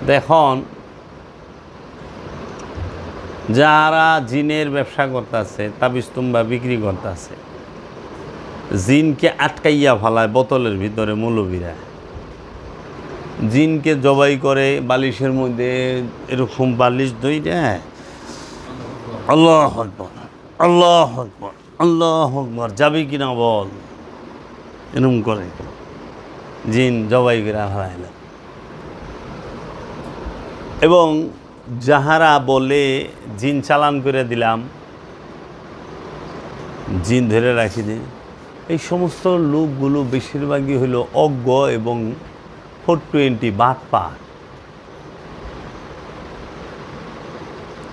দেখুন, যারা জিনের ব্যবসা করতেছে, তাবিজতুম্বা বিক্রি করতেছে, জিনকে আটকাইয়া ফেলায় বোতলের ভিতরে মৌলবীরা, জিনকে জবাই করে বালিশের মধ্যে এরকম বালিশ দইটা, আল্লাহু আকবার, আল্লাহু আকবার, আল্লাহু আকবার, যাবি কিনা বল, এরকম করে জিন জবাই করে ফেলাইল। এবং যাহারা বলে জিন চালান করে দিলাম, জিন ধরে রাখি দিই, এই সমস্ত লোকগুলো বেশিরভাগই হইল অজ্ঞ এবং 420 বাটপার।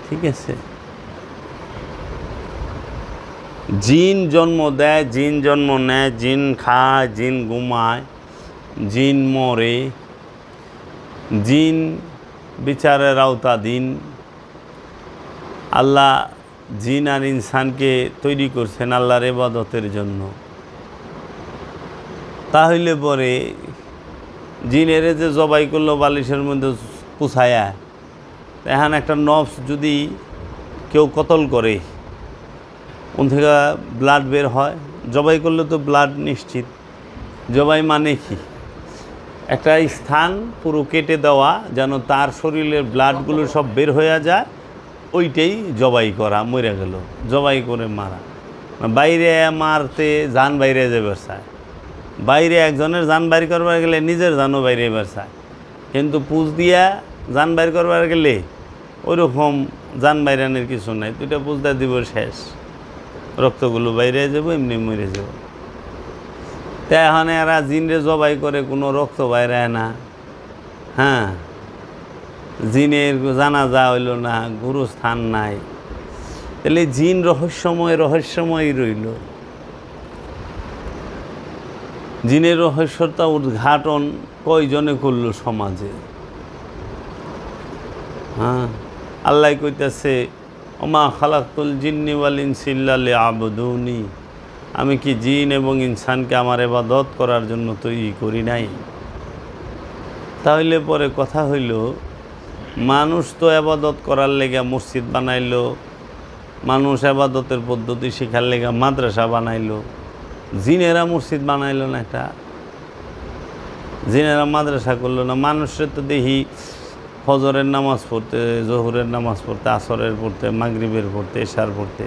ঠিক আছে, জিন জন্ম দেয়, জিন জন্ম নেয়, জিন খায়, জিন ঘুমায়, জিন মরে, জিন বিচারের আওতাধীন। আল্লাহ জিন আর ইনসানকে তৈরি করছেন আল্লাহর ইবাদতের জন্য। তাহলে পরে জিনের যে জবাই করলো বালিশের মধ্যে পুছায়া, এখন একটা নফস যদি কেউ কতল করে, ওন থেকে ব্লাড বের হয়, জবাই করলে তো ব্লাড নিশ্চিত। জবাই মানে কি? একটা স্থান পুরো কেটে দেওয়া, যেন তার শরীরের ব্লাডগুলো সব বের হয়ে যায়, ওইটাই জবাই করা। মরে গেল, জবাই করে মারা। বাইরে মারতে জান বাইরে যাবে চায়, বাইরে একজনের জান বাইর করবার গেলে নিজের জানও বাইরে এবার চায়, কিন্তু পুষ দিয়া জান বাইর করবার গেলে ওইরকম জান বাইরানের কিছু নাই। দুইটা পুজদা দিব, শেষ, রক্তগুলো বাইরে যাব, এমনি মরে যাব। তাই এখন এরা জিনরে জবাই করে, কোনো রক্ত বাইরায় না। হ্যাঁ, জিনের জানাজা হইল না, গুরুস্থান নাই। তাহলে জিন রহস্যময় রইল। জিনের রহস্যটা উদ্ঘাটন কয়জনে করল সমাজে? হ্যাঁ, আল্লাহ কইতেছে, ওমা খালাকতুল জিন্নি ওয়াল ইনসা ইল্লা লিয়াবুদুনি, আমি কি জিন এবং ইনসানকে আমার ইবাদত করার জন্য তৈরি করি নাই? তাহলে পরে কথা হইল, মানুষ তো ইবাদত করার লেগে মসজিদ বানাইল, মানুষ ইবাদতের পদ্ধতি শেখার লেগে মাদ্রাসা বানাইল, জিনেরা মসজিদ বানাইল না, একটা জিনেরা মাদ্রাসা করলো না। মানুষের তো দেখি ফজরের নামাজ পড়তে, জোহরের নামাজ পড়তে, আসরের পড়তে, মাগরিবের পড়তে, এশার পড়তে,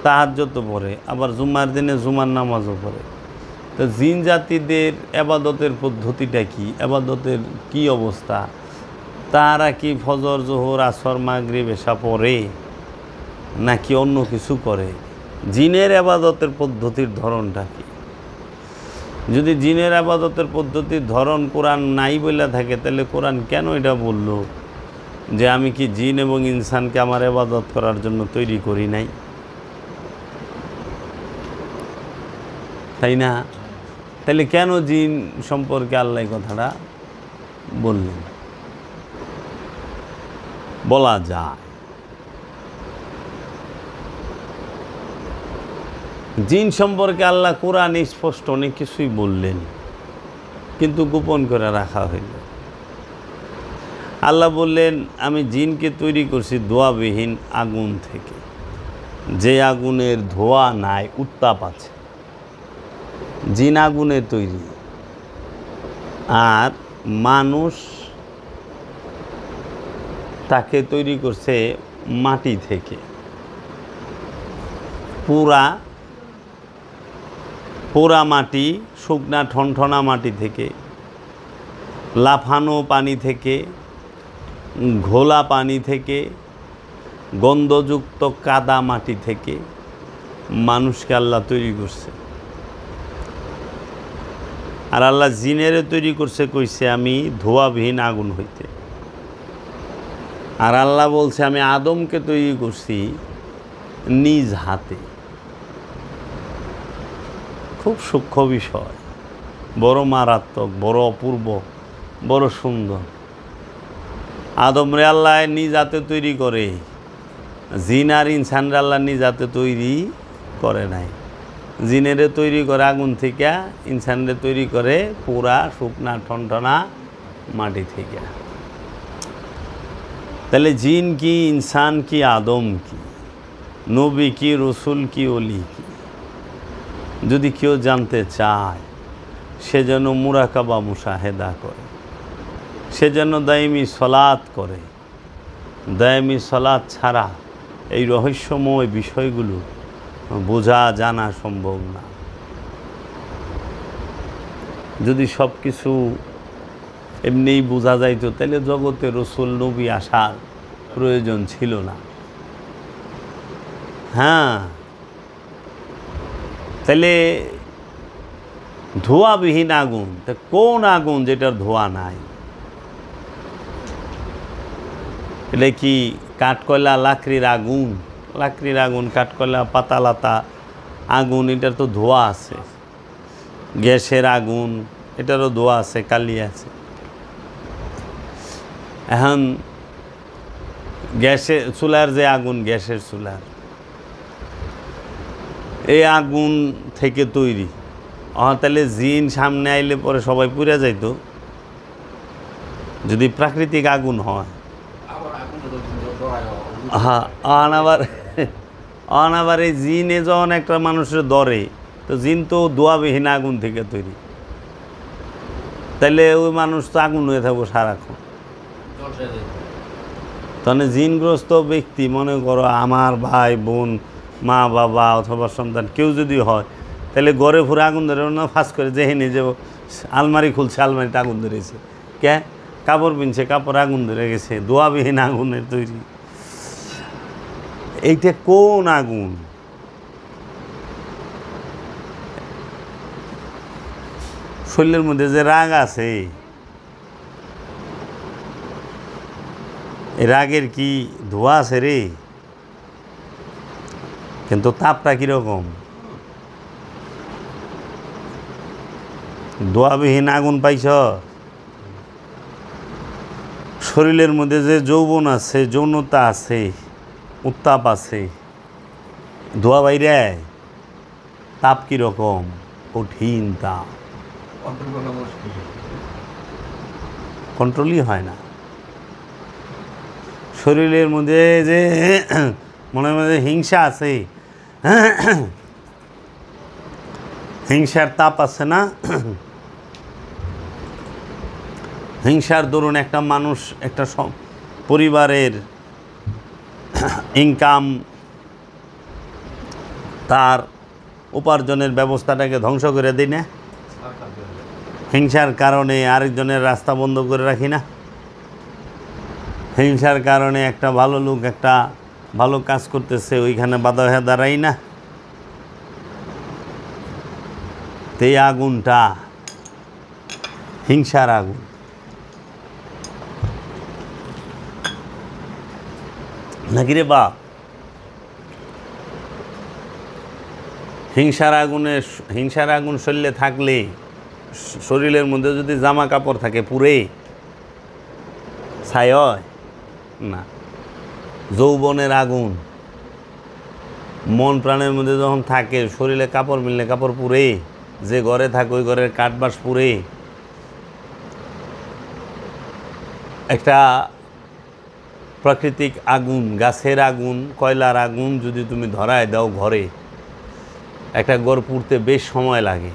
তাহাজ্জুদ পড়ে, আবার জুমার দিনে জুমার নামাজও পড়ে। তো জিন জাতিদের ইবাদতের পদ্ধতিটা কি, ইবাদতের কি অবস্থা? তারা কি ফজর, জোহর, আসর, মাগরিব, এশা পড়ে নাকি অন্য কিছু করে? জিনের ইবাদতের পদ্ধতির ধরনটা কি? যদি জিনের ইবাদতের পদ্ধতির ধরন কোরআন নাই বলে থাকে, তাহলে কোরআন কেন এটা বলল যে আমি কি জিন এবং ইনসানকে আমার ইবাদত করার জন্য তৈরি করি নাই? তাই না? তাহলে কেন জিন সম্পর্কে আল্লাহ কথাটা বললেন? বলা যায়, জিন সম্পর্কে আল্লাহ কোরআন স্পষ্ট অনেক কিছুই বললেন, কিন্তু গোপন করে রাখা হইল। আল্লাহ বললেন, আমি জিনকে তৈরি করছি ধোঁয়াবিহীন আগুন থেকে, যে আগুনের ধোঁয়া নাই, উত্তাপ আছে। জিন আগুনের তৈরি, আর মানুষ তাকে তৈরি করছে মাটি থেকে, পোড়া মাটি, শুকনা ঠনঠনা মাটি থেকে, লাফানো পানি থেকে, ঘোলা পানি থেকে, গন্ধযুক্ত কাদা মাটি থেকে মানুষকে আল্লাহ তৈরি করছে। আর আল্লাহ জিনেরে তৈরি করছে, কইছে আমি ধোঁয়াবিহীন আগুন হইতে। আর আল্লাহ বলছে আমি আদমকে তৈরি করছি নিজ হাতে। খুব সূক্ষ্ম বিষয়, বড় মারাত্মক, বড় অপূর্ব, বড় সুন্দর। আদমরে আল্লাহ নিজ হাতে তৈরি করে, জিন আর ইনসানরে আল্লাহ নিজ হাতে তৈরি করে নাই। জিনেরে তৈরি করে আগুন থেকে, ইনসানরে তৈরি করে পুরা শুকনা ঠনঠনা মাটি থেকে। তাহলে জিন কি, ইনসান কি, আদম কি, নবী কি, রসুল কি, অলি কি, যদি কেউ জানতে চায় সে যেন মুরাকাবা মুশাহেদা করে, সে যেন দাইমি সলাত করে। দাইমি সলাত ছাড়া এই রহস্যময় বিষয়গুলো বোঝা জানা সম্ভব না। যদি সব কিছু এমনিই বোঝা যাইতো তাহলে জগতে রসুল নবী আসার প্রয়োজন ছিল না। হ্যাঁ, তাহলে ধোঁয়াবিহীন আগুন, তা কোন আগুন যেটার ধোঁয়া নাই? এটা কি কাঠকয়লা লাকড়ির আগুন? লাকড়ির আগুন, কাঠকয়লা, পাতালাতা আগুন, এটার তো ধোঁয়া আছে। গ্যাসের আগুন, এটারও ধোঁয়া আছে, কালি আছে। এখন গ্যাসের চুলার যে আগুন, গ্যাসের চুলার, এই আগুন থেকে তৈরি। তাহলে জিন সামনে আইলে পরে সবাই পুড়ে যাইতো যদি প্রাকৃতিক আগুন হয়। হ্যাঁ, আবার এই জিনে যখন একটা মানুষের ধরে, তো জিন তো ধোঁয়াবিহীন আগুন থেকে তৈরি, তাহলে ওই মানুষ তো আগুন হয়ে থাকবো সারাক্ষণ। তাহলে জিনগ্রস্ত ব্যক্তি, মনে করো আমার ভাই বোন, মা বাবা অথবা সন্তান কেউ যদি হয়, তাহলে ঘরে ফুরে আগুন ধরে না, ফাঁস করে যেহেনে যে আলমারি খুলছে, আলমারিতে আগুন ধরেছে, কে কাপড় পিনছে, কাপড় আগুন ধরে গেছে, ধোঁয়াবিহীন আগুনের তৈরি। এইটা কোন আগুন? শরীরের মধ্যে যে রাগ আছে, এই রাগের কি ধোঁয়া আছে রে? কিন্তু তাপটা কীরকম? ধোঁয়াবিহীন আগুন পাইছ? শরীরের মধ্যে যে যৌবন আছে, যৌনতা আছে, উত্তাপ আছে, ধোঁয়া বাইরে, তাপ কীরকম? কঠিন তাপ, কন্ট্রোলই হয় না। শরীরের মধ্যে যে মনের মধ্যে হিংসা আছে, হিংসার তাপ আছে না? হিংসার দরুন একটা মানুষ, একটা পরিবারের ইনকাম, তার উপার্জনের ব্যবস্থাটাকে ধ্বংস করে দিই না? হিংসার কারণে আরেকজনের রাস্তা বন্ধ করে রাখি না? হিংসার কারণে একটা ভালো লোক একটা ভালো কাজ করতেছে, ওইখানে বাধা হয়ে দাঁড়াই না? এই আগুনটা হিংসার আগুন। নাকি রে বাপ? হিংসার আগুন শরীরে থাকলে, শরীরের মধ্যে যদি জামা কাপড় থাকে, পুরে ছাই হয় না। যৌবনের আগুন মন প্রাণের মধ্যে যখন থাকে, শরীরে কাপড় মিললে কাপড় পুরে, যে ঘরে থাকে ওই ঘরের কাঠবাস পুরে। একটা প্রাকৃতিক আগুন, গাছের আগুন, কয়লার আগুন যদি তুমি ধরায় দাও ঘরে, একটা ঘর পুড়তে বেশ সময় লাগে।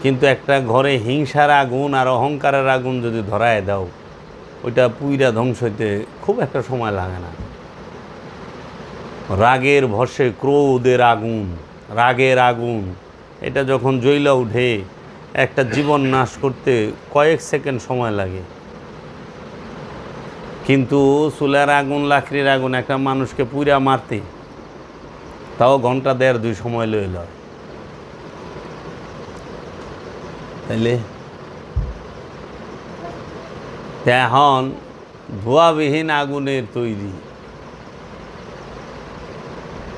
কিন্তু একটা ঘরে হিংসার আগুন আর অহংকারের আগুন যদি ধরায় দাও, ওইটা পুইরা ধ্বংস হইতে খুব একটা সময় লাগে না। রাগের ভস্যে ক্রোধের আগুন, রাগের আগুন, এটা যখন জ্বলা উঠে, একটা জীবন নাশ করতে কয়েক সেকেন্ড সময় লাগে। কিন্তু চুলার আগুন, লাকড়ির আগুন একটা মানুষকে পুইরা মারতে তাও ঘন্টা 1.5-2 সময় লইল। তাইলে এখন ধোঁয়াবিহীন আগুনের তৈরি,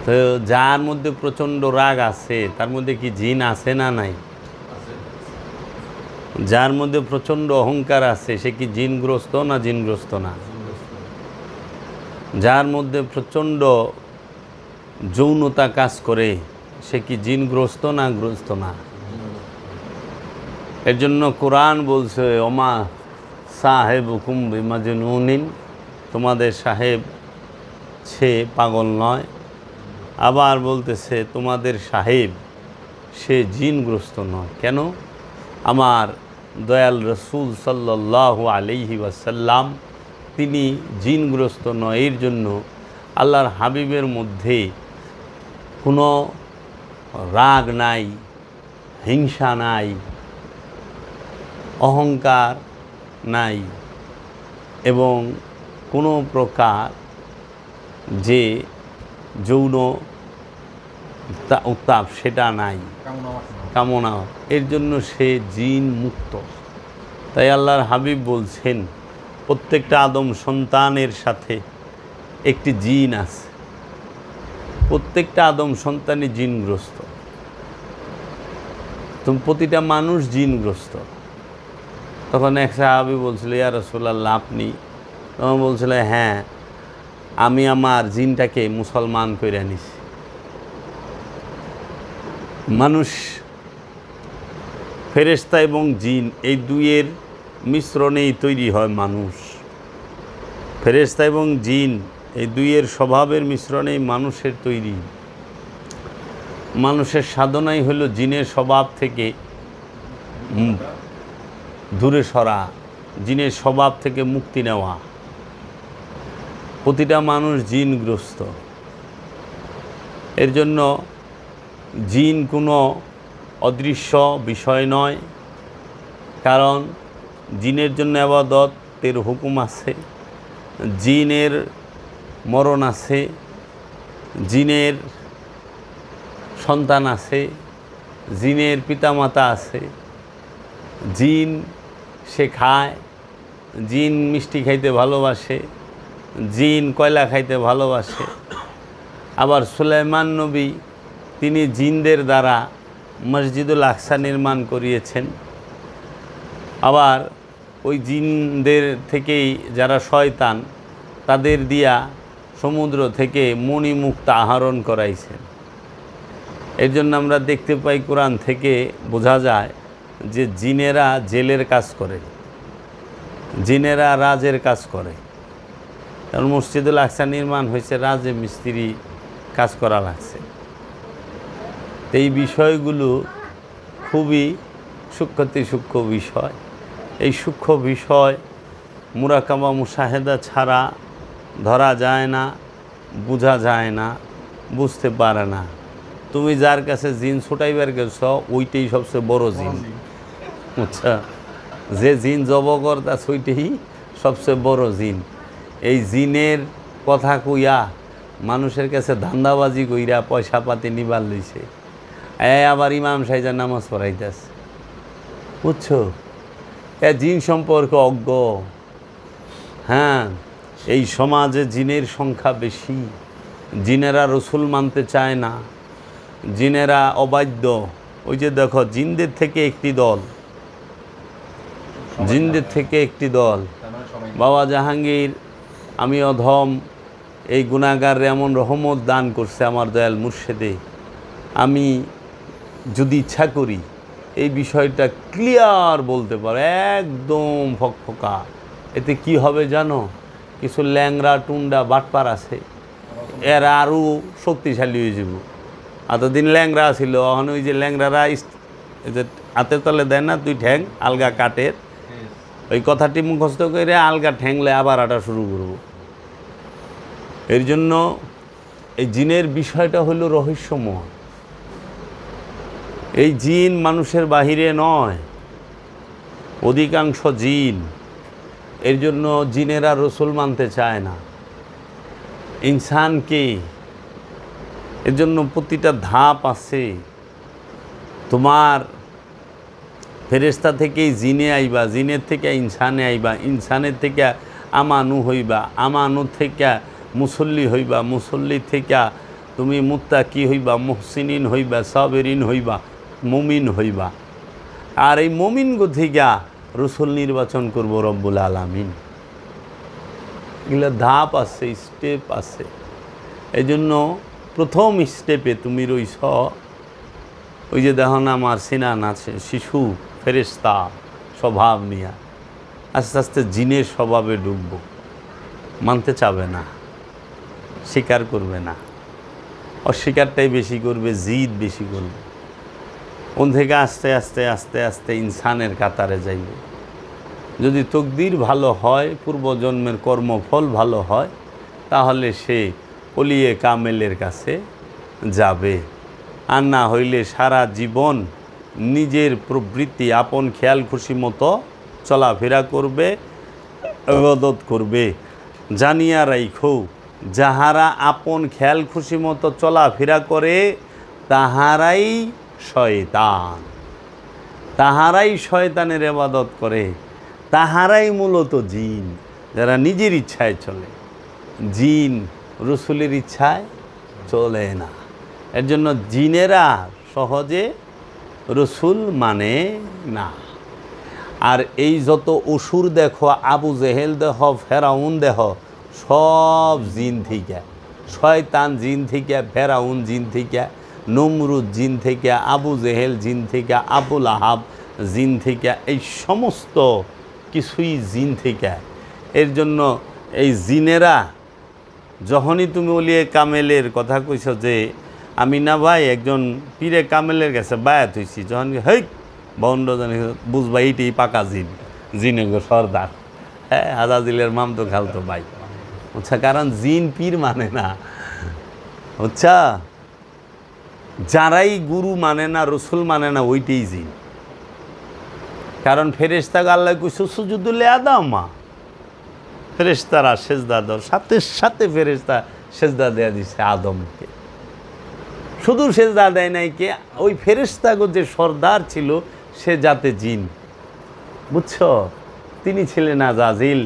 তো যার মধ্যে প্রচণ্ড রাগ আছে তার মধ্যে কি জিন আছে না নাই? যার মধ্যে প্রচণ্ড অহংকার আছে সে কি জিনগ্রস্ত না জিনগ্রস্ত না? যার মধ্যে প্রচণ্ড যৌনতা কাজ করে সে কি জিনগ্রস্ত না গ্রস্ত না? এর জন্য কোরআন বলছে, ওমা সাহেবুকুম বিমাজনুনিন তোমাদের সাহেব সে পাগল নয়, আবার বলতেছে তোমাদের সাহেব সে জিনগ্রস্ত নয়। কেন? আমার দয়াল রসুল সাল্লাল্লাহু আলাইহি ওয়াসাল্লাম তিনি জিনগ্রস্ত নয়। এর জন্য আল্লাহর হাবিবের মধ্যে কোনো রাগ নাই, হিংসা নাই, অহংকার নাই, এবং কোনো প্রকার যে যৌন উত্তাপ সেটা নাই, কামনা। এর জন্য সে জিন মুক্ত। তাই আল্লাহর হাবিব বলছেন প্রত্যেকটা আদম সন্তানের সাথে একটি জিন আছে, প্রত্যেকটা আদম সন্তানই জিনগ্রস্ত। তুমি প্রতিটা মানুষ জিনগ্রস্ত। তখন এক সাহাবী বলছিল, ইয়া রাসূলুল্লাহ আপনি? তখন বলছিল, হ্যাঁ আমি আমার জিনটাকে মুসলমান করে নিছি। মানুষ, ফেরেশতা এবং জিন এই দুইয়ের মিশ্রণেই তৈরি হয় মানুষ। ফেরেশতা এবং জিন এই দুইয়ের স্বভাবের মিশ্রণেই মানুষের তৈরি। মানুষের সাধনাই হলো জিনের স্বভাব থেকে দূরে সরা, জিনের স্বভাব থেকে মুক্তি নেওয়া। প্রতিটা মানুষ জিনগ্রস্ত। এর জন্য জিন কোনো অদৃশ্য বিষয় নয়, কারণ জিনের জন্য ইবাদতের হুকুম আছে, জিনের মরণ আছে, জিনের সন্তান আছে, জিনের পিতামাতা আছে। জিন সে খায়, জিন মিষ্টি খাইতে ভালোবাসে, জিন কয়লা খাইতে ভালোবাসে। আবার সুলাইমান নবী তিনি জিনদের দ্বারা মসজিদুল আকসা নির্মাণ করিয়েছেন। আবার ওই জিনদের থেকেই যারা শয়তান তাদের দিয়া সমুদ্র থেকে মণিমুক্তা আহরণ করাইছেন। এর জন্য আমরা দেখতে পাই কোরআন থেকে বোঝা যায় যে জিনেরা জেলের কাজ করে, জিনেরা রাজের কাজ করে। কারণ মসজিদুল আকসা নির্মাণ হয়েছে রাজে মিস্ত্রি কাজ করা লাগছে। এই বিষয়গুলো খুবই সূক্ষ্ম বিষয়। এই সূক্ষ্ম বিষয় মুরাকাবা মুশাহেদা ছাড়া ধরা যায় না, বোঝা যায় না, বুঝতে পারে না। তুমি যার কাছে জিন ছুটাইবার গেছ ওইটাই সবচেয়ে বড় জিন। আচ্ছা, যে জিন জব করতাছ ওইটাই সবচেয়ে বড় জিন। এই জিনের কথা কইয়া মানুষের কাছে ধান্দাবাজি কইরা পয়সা পাতি নিবার লইছে। আবার ইমাম সাহেবের নামাজ পড়াইতেছে, বুঝছো? জিন সম্পর্কে অজ্ঞ। হ্যাঁ, এই সমাজে জিনের সংখ্যা বেশি। জিনেরা রসুল মানতে চায় না, জিনেরা অবাধ্য। ওই যে দেখো, জিনদের থেকে একটি দল, জিনদের থেকে একটি দল। বাবা জাহাঙ্গীর আমি অধম এই গুনাহগারে এমন রহমত দান করছে আমার দয়াল মুর্শেদে, আমি যদি ইচ্ছা করি এই বিষয়টা ক্লিয়ার বলতে পারো, একদম ফকফকা। এতে কি হবে জানো? কিছু ল্যাংরা টুন্ডা বাটপার আছে, এরা আরও শক্তিশালী হয়ে যাব। এতদিন ল্যাংরা ছিল, এখন ওই যে ল্যাংরারা যে হাতের তলে দেয় না দুই ঠ্যাং আলগা কাঠের, ওই কথাটি মুখস্থ করে আলগা ঠ্যাংলে আবার আটা শুরু করব। এর জন্য এই জিনের বিষয়টা হলো রহস্যময়। এই জিন মানুষের বাহিরে নয়, অধিকাংশ জিন। এর জন্য জিনেরা রসুল মানতে চায় না ইনসানকে। এর জন্য প্রতিটা ধাপ আছে। তোমার ফেরেশতা থেকেই জিনে আইবা, জিনের থেকে ইনসানে আইবা, ইনসানের থেকে আমানু হইবা, আমানু থেকে মুসল্লি হইবা, মুসল্লি থেকে তুমি মুত্তাকি হইবা, মুহসিনিন হইবা, সাবেরিন হইবা, মুমিন হইবা। আর এই মুমিন থেকে রসুল নির্বাচন করব রব্বুল আলামিন। এগুলো ধাপ আছে, স্টেপ আছে। এই জন্য প্রথম স্টেপে তুমি রইছ ওই যে দেখো না আমার সিনান আছে শিশু ফেরেশতা স্বভাব নিয়ে, আস্তে আস্তে জিনের স্বভাবে ঢুকবো। মানতে চাবে না, স্বীকার করবে না, অস্বীকারটাই বেশি করবে, জিদ বেশি করবে। ওন থেকে আস্তে আস্তে আস্তে আস্তে ইনসানের কাতারে যাইবে। যদি তকদির ভালো হয়, পূর্বজন্মের কর্মফল ভালো হয়, তাহলে সে ওলিয়ে কামেলের কাছে যাবে। আর না হইলে সারা জীবন নিজের প্রবৃত্তি, আপন খেয়াল খুশি মতো চলাফেরা করবে, ইবাদত করবে। জানিয়া রাইখো, যাহারা আপন খেয়াল খুশি মতো চলাফেরা করে তাহারাই শয়তান, তাহারাই শয়তানের ইবাদত করে, তাহারাই মূলত জিন, যারা নিজের ইচ্ছায় চলে। জিন রসুলের ইচ্ছায় চলে না, এর জন্য জিনেরা সহজে রসুল মানে না। আর এই যত অসুর দেখো, আবু জেহেল দেহ, ফেরাউন দেহ, সব জিন থেকে, শয়তান জিন থেকে, ফেরাউন জিন থেকে, নমরুদ জিন থেকে, আবু জেহেল জিন থেকে, আবুল আহাব জিন থেকে, এই সমস্ত কিছুই জিন থেকে। এর জন্য এই জিনেরা, যখনই তুমি ওলিয়ে কামেলের কথা কইছ যে আমি না ভাই একজন পীরে কামেলের কাছে বায়াত হয়েছি, যখন হেই বন্ড জানি বুঝবা এইটাই পাকা জিন, জিনে গো সর্দার, হ্যাঁ আজাজিলের মাম তো খালতো ভাই। আচ্ছা, কারণ জিন পীর মানে না। আচ্ছা, যারাই গুরু মানে না, রসুল মানে না, ওইটাই জিন। কারণ ফেরেশতা আল্লাহ কইছে সুজুদুল আদমা, ফেরেশতারা সেজদা দাও, সাথে সাথে ফেরেশতা সেজদা দেয়া দিছে আদমকে। শুধু সেজদা দেয় নাই কে, ওই ফেরেশতাগো যে সর্দার ছিল সে জাতে জিন, বুঝছো? তিনি ছিলেন আজাজিল।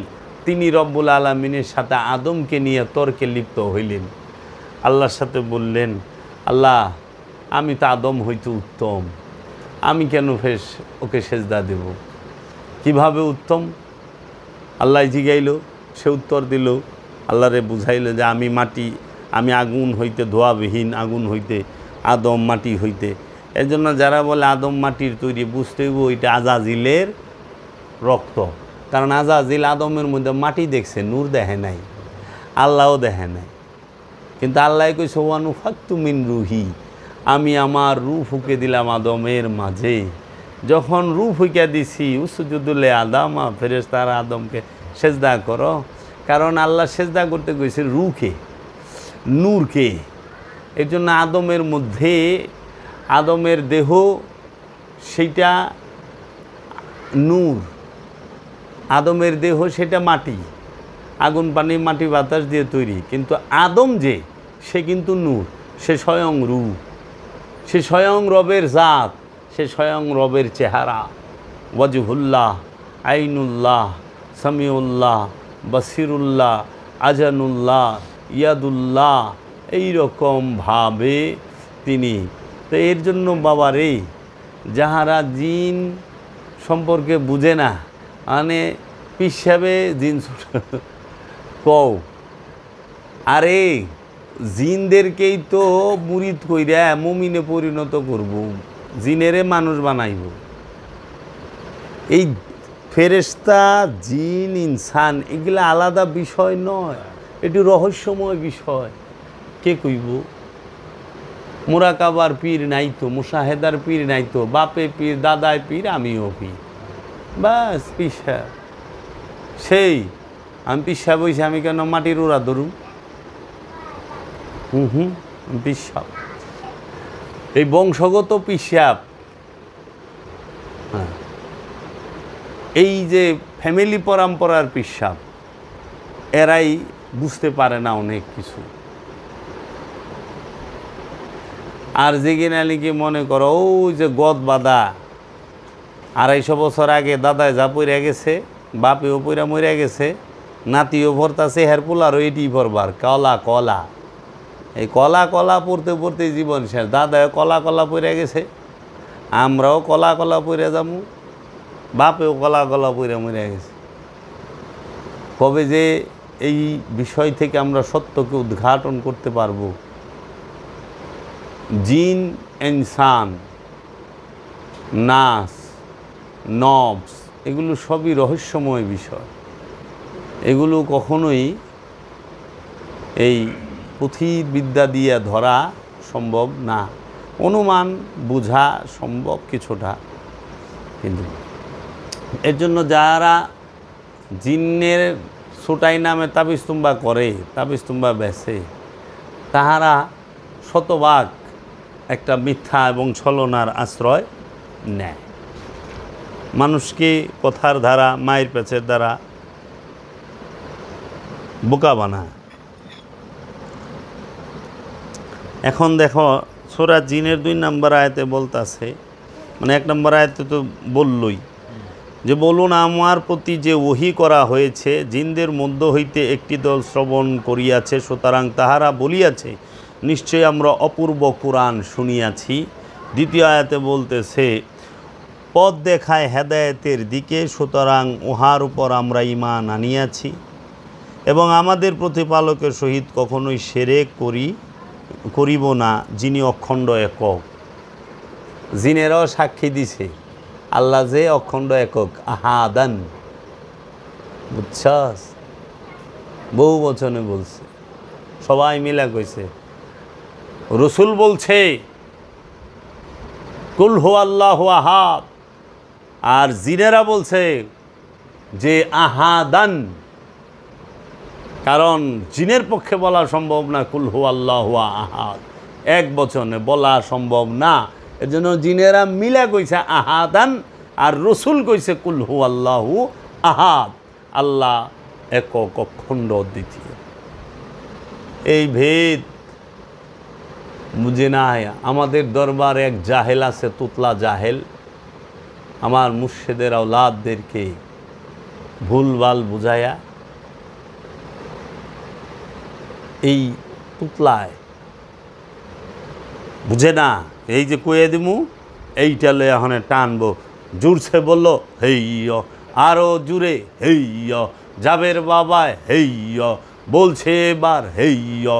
তিনি রব্বুল আলামিনের সাথে আদমকে নিয়ে তর্কে লিপ্ত হইলেন। আল্লাহর সাথে বললেন, আল্লাহ আমি তো আদম হইতে উত্তম, আমি কেন ওকে সেজদা দেব? কিভাবে উত্তম? আল্লাহ জিগাইল, সে উত্তর দিল, আল্লাহরে বুঝাইল যে আমি মাটি, আমি আগুন হইতে, ধোয়াবিহীন আগুন হইতে, আদম মাটি হইতে। এর জন্য যারা বলে আদম মাটির তৈরি, বুঝতে হইব ওইটা আজাজিলের রক্ত। কারণ আজাজিল আদমের মধ্যে মাটি দেখছে, নূর দেখে নাই, আল্লাহও দেখে নাই। কিন্তু আল্লাহ কইছে ওয়ানুফাক্তু মিন রুহি, আমি আমার রূহ ফুঁকে দিলাম আদমের মাঝে। যখন রূহ ফুঁকে দিছি, উসজুদুল আদমা, ফেরেশতারা আদমকে সেজদা করো। কারণ আল্লাহ সেজদা করতে কইছে রূহকে, নূরকে। এর জন্য আদমের মধ্যে, আদমের দেহ সেইটা নূর, আদমের দেহ সেটা মাটি, আগুন পানি মাটি বাতাস দিয়ে তৈরি। কিন্তু আদম যে, সে কিন্তু নূর, সে স্বয়ং রূহ, সে স্বয়ং রবের জাত, সে স্বয়ং রবের চেহারা। ওয়াজহুল্লাহ, আইনুল্লাহ, সামিউল্লাহ, বসিরুল্লাহ, আজানুল্লাহ, ইয়াদুল্লাহ, এইরকমভাবে তিনি। তো এর জন্য বাবারে, যাহারা জিন সম্পর্কে বুঝে না, মানে পিসাবে জিন কও, আরে জিনদেরকেই তো মুরিদ কইরা মুমিনে পরিণত করব, জিনেরে মানুষ বানাইব। এই ফেরেশতা, জিন, ইনসান এগুলা আলাদা বিষয় নয়, এটি রহস্যময় বিষয়। কে কইব? মুরাকাবার পীর নাই তো, মুশাহেদার পীর নাই তো, বাপে পীর, দাদায় পীর, আমিও পীর, বাস পিসা। সেই আমি পিসা বইছি, আমি কেন মাটির ওরা ধরুন? পিসাব, এই বংশগত পিসাব। হ্যাঁ, এই যে ফ্যামিলি পরম্পরার পিসাব, এরাই বুঝতে পারে না অনেক কিছু। আর যেখানে নাকি মনে করো ওই যে গদ বাঁধা, 250 বছর আগে দাদায় যা পইরা গেছে, বাপেও পইরা মইরা গেছে, নাতিও ভরতাছে, হেরপুলারও এটি ভরবার কলা কলা। এই কলা কলা পড়তে পড়তে জীবন শেষ। দাদায় কলা কলা পইরা গেছে, আমরাও কলা কলা পইরা যাবো, বাপেও কলা কলা পইরা মইরা গেছে। কবে যে এই বিষয় থেকে আমরা সত্যকে উদ্ঘাটন করতে পারবো? জিন, ইনসান, নাস, নবস, এগুলো সবই রহস্যময় বিষয়। এগুলো কখনোই এই পুঁথিবিদ্যা দিয়ে ধরা সম্ভব না, অনুমান বোঝা সম্ভব কিছুটা। কিন্তু এর জন্য যারা জিন্নের ছোটাই নামে তাবিজতুম্বা করে, তাবিজতুম্বা বেছে, তাহারা শতভাগ একটা মিথ্যা এবং ছলনার আশ্রয় নেয়, মানুষকে কথার দ্বারা, মায়ের পেছের দ্বারা বোকা বানায়। এখন দেখো সূরা জিনের 2 নম্বর আয়াতে বলতাছে, মানে 1 নম্বর আয়াতে তো বললই যে, বলুন আমার প্রতি যে ওহী করা হয়েছে, জিনদের মধ্য হইতে একটি দল শ্রবণ করিয়াছে, সুতরাং তাহারা বলিয়াছে নিশ্চয়ই আমরা অপূর্ব কুরআন শুনিয়াছি। 2য় আয়াতে বলতেছে, পথ দেখায় হেদায়েতের দিকে, সুতরাং উহার উপর আমরা ঈমান আনিয়াছি এবং আমাদের প্রতিপালকের সহিত কখনোই শিরক করিব না, যিনি অখণ্ড একক। জিনেরাও সাক্ষী দিছে আল্লাহ যে অখণ্ড একক, আহাদান। বুঝছস, বহু বচনে বলছে, সবাই মিলা কইছে। রসুল বলছে কুল হু আল্লাহু আহাদ, আর জিনেরা বলছে যে আহাদান। কারণ জিনের পক্ষে বলা সম্ভব না কুল হু আল্লাহু আহাদ, এক বচনে বলা সম্ভব না। এজন্য জিনেরা মিলা কইছে আহাদান, আর রসুল কইছে কুল হু আল্লাহু আহাদ, আল্লাহ একক অখণ্ড দ্বিতীয়। এই ভেদ বুঝে নাই। আমাদের দরবারে এক জাহেল আছে, তুতলা জাহেল, আমার মুর্শিদের আওলাদদেরকে ভুলভাল বুঝায়া এই তুতলায় বুঝে না, এই যে কয়ে দিমু এইটা লয়ে এখন টানবো, জুড়ছে বলল হেইয়, আরও জুড়ে হেইয়, যাবের বাবায় হেইয়, বলছে এবার হেইয়,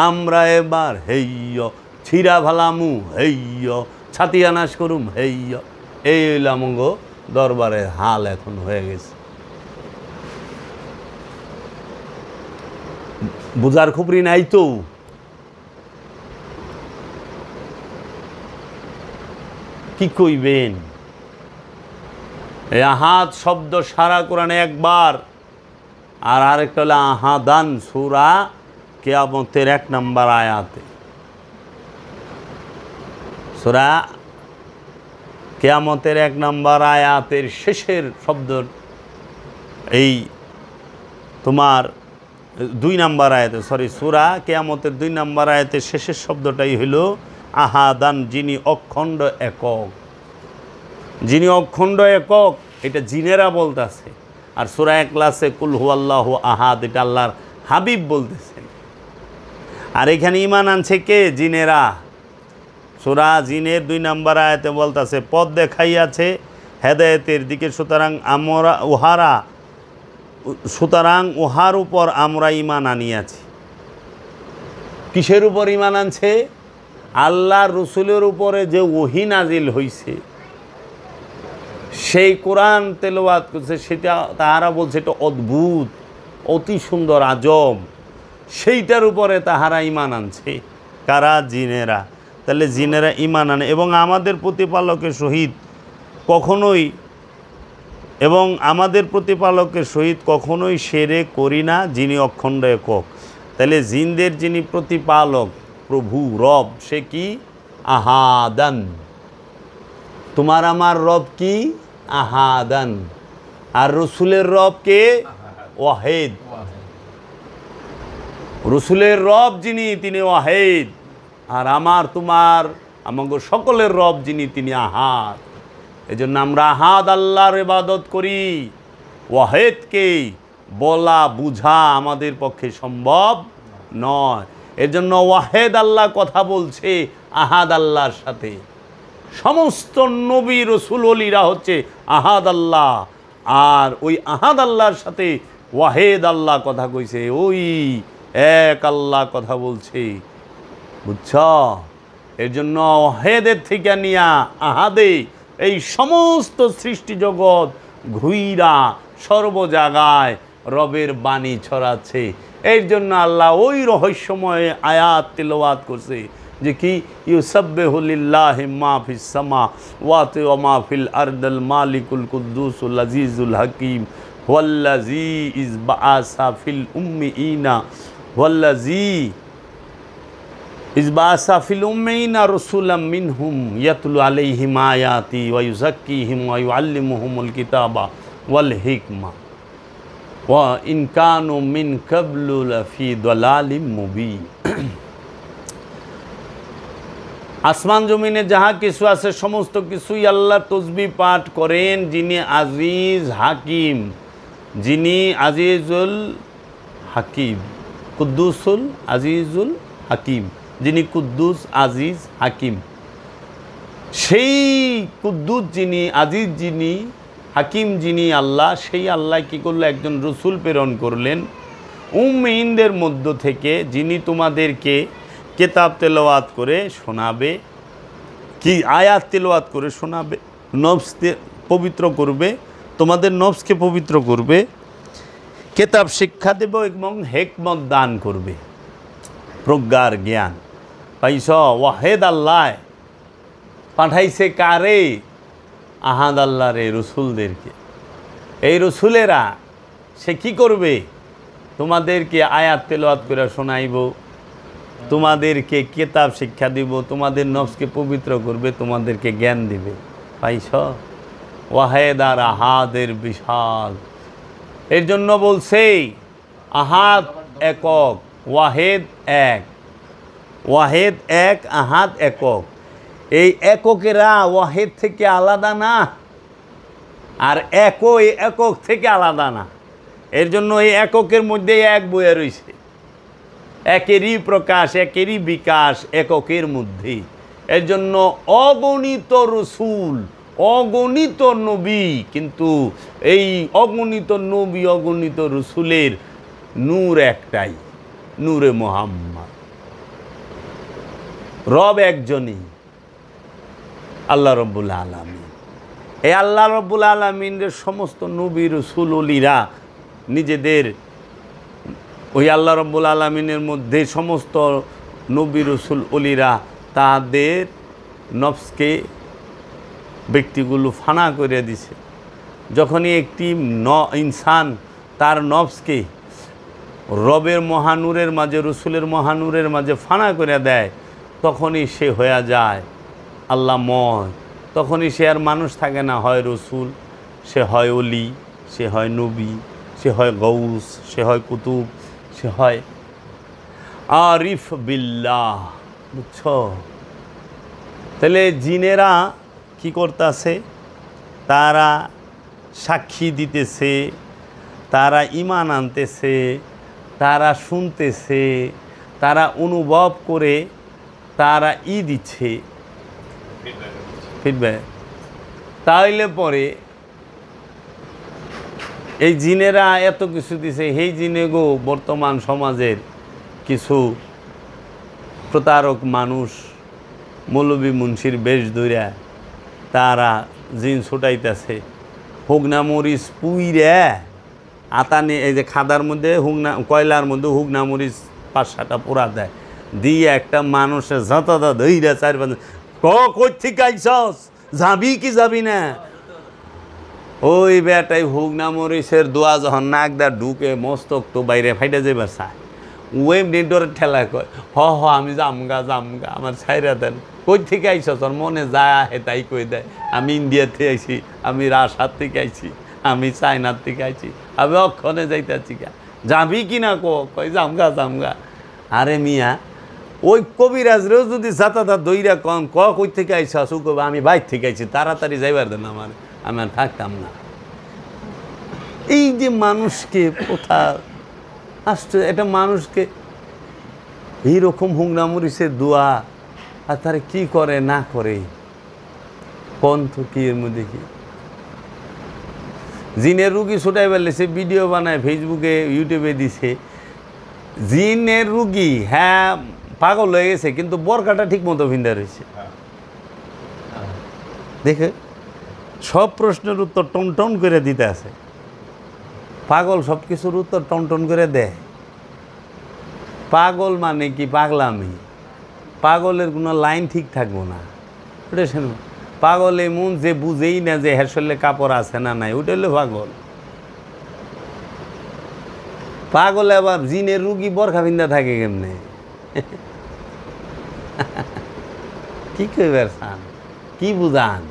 আমরা এবার হেইয়, ছিঁড়া ভালামু হেইয়, ছাতিয়া নাশ করুম হেইয়। এই হইলামঙ্গ দরবারের হাল এখন হয়ে গেছে। বুঝার খুবরি নাই তো। কি কইবেন? এই আহাদ শব্দ সারা কোরআনে একবার, আর আরেকটা হলো আহাদান, সূরা কিয়ামতের 1 নম্বর আয়াতে। সূরা কিয়ামতের 1 নম্বর আয়াতের শেষের শব্দ, এই তোমার 2 নম্বর আয়াতে, সূরা কিয়ামতের 2 নম্বর আয়াতের শেষের শব্দটাই হইল আহাদান, যিনি অখণ্ড একক। যিনি অখণ্ড একক, এটা জিনেরা বলতেছে। আর সূরা ইখলাসে কুল হু আল্লাহু আহাদ, এটা আল্লাহর হাবিব বলতেছেন। আর এখানে ঈমান আনছে কে? জিনেরা। সূরা জিনের 2 নম্বর আয়াতে বলতেছে, পথ দেখাইয়াছে হেদায়েতের দিকে, সুতরাং উহার উপর আমরা ঈমান আনিয়াছি। কিসের উপর ঈমান আনছে? আল্লাহর রসুলের উপরে যে ওহী নাজিল হইছে, সেই কোরআন তেলাওয়াত করছে, সেটা তাহারা বলছে এটা অদ্ভুত, অতি সুন্দর, আজব। সেইটার উপরে তাহারা ঈমান আনছে। কারা? জিনেরা। তাহলে জিনেরা ঈমান আনে এবং আমাদের প্রতিপালকের সহিত কখনোই শিরক করি না, যিনি অখণ্ড একক। তাহলে জিনদের যিনি প্রতিপালক, প্রভু, রব, সে কি? আহাদান। তোমার আমার রব কি? আহাদান। আর রসুলের রব কে? ওয়াহিদ। রসুলের রব যিনি, তিনি ওয়াহিদ। আর আমার তোমার আমাগো সকলের রব যিনি, তিনি আহাদ। এই জন্য আমরা আহাদ আল্লাহর ইবাদত করি। ওয়াহিদকে বলা বুঝা আমাদের পক্ষে সম্ভব নয়। এর জন্য ওয়াহিদ আল্লাহ কথা বলছে আহাদ আল্লাহর সাথে। সমস্ত নবী রসুল ওলিরা হচ্ছে আহাদ আল্লাহ, আর ওই আহাদ আল্লাহর সাথে ওয়াহিদ আল্লাহ কথা কইছে, ওই এক আল্লাহ কথা বলছে। বুঝছ? এর জন্য ওয়াহিদের থেকে নিয়া আহাদে এই সমস্ত সৃষ্টি জগৎ ঘুইরা সর্ব জায়গায় রবের বাণী ছড়াচ্ছে। এর জন্য আল্লাহ ওই রহস্যময় আয়াত তিলাওয়াত করছে যে কি ইউসাব্বিহু লিল্লাহি মা ফিস সামাওয়াতি ওয়া মা ফিল আরদিল মালিকুল কুদ্দুসুল আজিজুল হাকীম ওয়াল্লাযী ইসবাআসা ফিল উম্মিয়িনা ওয়াল্লাযী ইসবাআসা ফিল উম্মিয়িনা রাসূলাম মিনহুম ইয়াতলু আলাইহিম আয়াতি ওয়া ইউযাক্কিহিম ওয়া ইউআল্লিমুহুমুল কিতাবা ওয়াল হিকমা ওয়া ইন কানু মিন ক্বাবলু লাফি দালালিম মুবিন। আসমান জমিনে যাহা কিছু আছে সমস্ত কিছুই আল্লাহ তসবিহ পাঠ করেন, যিনি আজিজ হাকিম, যিনি আজিজুল হাকিম, কুদ্দুসুল আজিজুল হাকিম, যিনি কুদ্দুস আজিজ হাকিম। সেই কুদ্দুস যিনি, আজিজ যিনি, হাকিম যিনি আল্লাহ, সেই আল্লাহ কী করলো? একজন রসুল প্রেরণ করলেন উম্মিয়িনদের মধ্য থেকে, যিনি তোমাদেরকে কেতাব তেলাওয়াত করে শোনাবে, কি আয়াত তেলাওয়াত করে শোনাবে, নফসকে পবিত্র করবে, তোমাদের নফসকে পবিত্র করবে, কেতাব শিক্ষা দেব এবং হিকমত দান করবে, প্রজ্ঞার জ্ঞান। পাইছ? ওয়াহেদ আল্লাহ পাঠাইছে কারে? আহাদ আল্লাহর এই রসুলদেরকে। এই রসুলেরা সে কি করবে? তোমাদেরকে আয়াত তেলাওয়াত করে শোনাইব, তোমাদেরকে কেতাব শিক্ষা দিব, তোমাদের নফসকে পবিত্র করবে, তোমাদেরকে জ্ঞান দিবে। পাইছ? ওয়াহেদ আর আহাদের বিশাল। এর জন্য বলছে আহাদ একক, ওয়াহেদ এক, ওয়াহেদ এক, আহাদ একক। এই এককেরা ওয়াহেদ থেকে আলাদা না, আর একক থেকে আলাদা না। এর জন্য এই এককের মধ্যে এক বয়ে রয়েছে, একেরই প্রকাশ, একেরই বিকাশ এককের মধ্যে। এর জন্য অগণিত রসুল, অগণিত নবী, কিন্তু এই অগণিত নবী, অগণিত রসুলের নূর একটাই, নূরে মুহাম্মদ। রব একজনই, আল্লাহ রব্বুল আলামিন। এই আল্লাহ রব্বুল আলামিনের সমস্ত নবী রসুল ওলিরা নিজেদের ওই আল্লাহ রব্বুল আলামিনের মধ্যে সমস্ত নবী রসুল ওলিরা তাদের নফসকে, ব্যক্তিগুলো ফানা করে দিছে। যখনই একটি ইনসান তার নফসকে রবের মহানূরের মাঝে, রসুলের মহানূরের মাঝে ফানা করে দেয়, তখনই সে হয়ে যায় আল্লাহময়। তখনই সে আর মানুষ থাকে না, হয় রসুল, সে হয় অলি, সে হয় নবী, সে হয় গৌস, সে হয় কুতুব, সে হয় আরিফ বিল্লাহ। বুঝছ? তাহলে জিনেরা কি করতেছে? তারা সাক্ষী দিতেছে, তারা ঈমান আনতেছে, তারা শুনতেছে, তারা অনুভব করে, তারা দিচ্ছে ফিডব্যাক। তাইলে পরে এই জিনেরা এত কিছু দিছে, সেই জিনে গো বর্তমান সমাজের কিছু প্রতারক মানুষ, মৌলবী মুন্সির বেশ ধইরা তারা জিন ছুটাইতেছে, হুগনা মরিচ পুইরে আতানি, এই যে খাদার মধ্যে হুগনা, কয়লার মধ্যে হুগনা মরিচ 5-6টা পোড়া দেয়, দিয়ে একটা মানুষের জাতাদা ধইরা 4-5 কই থেকে আইছস, যাবি কি যাবি না? ওই বেটাই হুগনা মরিচের দোয়া যখন নাক দা ঢুকে মস্তক তো বাইরে ফাইটা যাবার চায়, ওই নেটওয়ার্ক ঠেলা কয় হ আমি জামগা আমার ছাইরা দেন। কই থেকে আইছস? তোর মনে যায় আহে তাই কই দেয়, আমি ইন্ডিয়া থেকে আইছি, আমি রাশিয়ার থেকে আইছি, আমি চায়নার থেকে আইছি, আমি অক্ষণে যাইতেছি। যাবি কি না কই জামগা। আরে মিয়া, ওই কবিরাজরেও যদি যাতাতা দইরা কন কই থেকে আইছস, ও কবে আমি বাইর থেকে আইছি, তাড়াতাড়ি যাইবার দেন আমার, আমি আর থাকতাম না। এই যে মানুষকে কোথা আসছে, এটা মানুষকে এইরকম হুগনা মরিচের দোয়া, আর তারা কী করে না করে কন্থ কি এর মধ্যে কি? জিনের রুগী ছুটাই বেলেছে, ভিডিও বানায় ফেসবুকে ইউটিউবে দিছে। জিনের রুগী হ্যাঁ পাগল হয়ে গেছে, কিন্তু বরকাটা ঠিক মতো ভিন্দা রয়েছে। দেখে সব প্রশ্নের উত্তর টন টন করে দিতে আছে। পাগল সব কিছুর উত্তর টন করে দেয়। পাগল মানে কি পাগলামি, পাগলের কোনো লাইন ঠিক থাকবো না। ওটা শোনো, পাগল এমন যে বুঝেই না যে হেসলে কাপড় আছে না নাই, ওটা হলো পাগল। পাগল আবার জিনের রুগী বরখা বিন্দা থাকে কেমনে? কি কইবার চান, কি বুঝান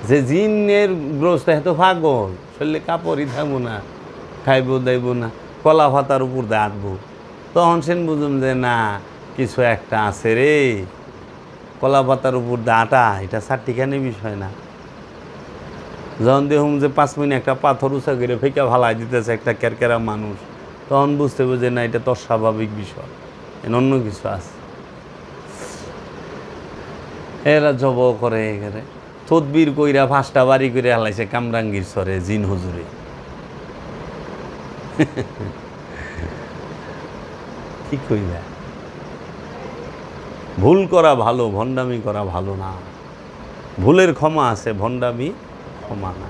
যে জিনের গ্রস্ত এত পাগল, শরীরে কাপড়ই থাকবো না, খাইব দাইব না, কলা পাতার উপর দিয়ে আঁটবো। তখন সেন বুঝুম যে না, কিছু একটা আছে রে। কলা পাতার উপর দিয়ে আটা এটা চারটিখানি বিষয় না। যখন দেখুম যে 5 মিনিট একটা পাথর উঁচা করে ফেঁকা ভালাই দিতেছে একটা কেরকেরা মানুষ, তখন বুঝতে হবে যে না, এটা তো স্বাভাবিক বিষয়, অন্য কিছু আছে। এরা জব করে এখানে তদবির কইরা 5টা বাড়ি করে হালাইছে কামরাঙ্গীর সরে জিন হুজুরে। কি কইবা? ভুল করা ভালো, ভণ্ডামি করা ভালো না। ভুলের ক্ষমা আছে, ভণ্ডামি ক্ষমা না।